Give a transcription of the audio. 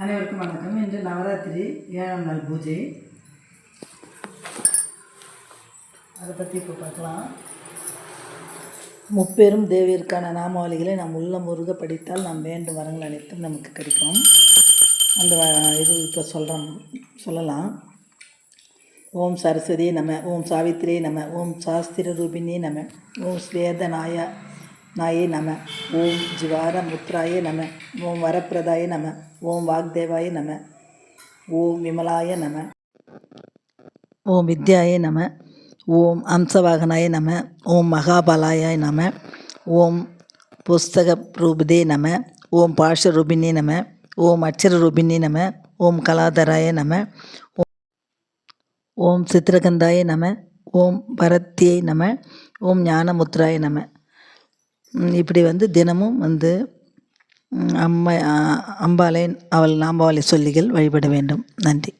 அனைவருக்கும் வணக்கம். இன்று நவராத்திரி 7ஆம் நாள் பூஜை. அதை பற்றி இப்போ பார்க்கலாம். முப்பெரும் தேவியருக்கான நாமாவளிகளை நாம் உள்ளம் முருக படித்தால் நாம் வேண்டும் வரங்கள் அனைத்தும் நமக்கு கிடைக்கும். அந்த இது இப்போ சொல்லலாம். ஓம் சரஸ்வதி நம, ஓம் சாவித்ரி நம, ஓம் சாஸ்திர ரூபிணி நம, ஓம் ஸ்வேத நாயே நம, ஓம் ஜிவார முத்ராய நம, ஓம் வரப்பிரதாய நம, ஓம் வாக்தேவாய நம, ஓம் விமலாய நம, ஓம் வித்யாய நம, ஓம் அம்சவாகனாய நம, ஓம் மகாபாலாய நம, ஓம் புஸ்தக ரூபதே நம, ஓம் பாஷ ரூபிணி நம, ஓம் அட்சர ரூபிணி நம, ஓம் கலாதராய நம, ஓம் சித்திரகந்தாய நம, ஓம் பரத்யை நம, ஓம் ஞானமுத்ராய நம. இப்படி தினமும் அம்பாளை அவள் நாமாவளி சொல்லிகள் வழிபட வேண்டும். நன்றி.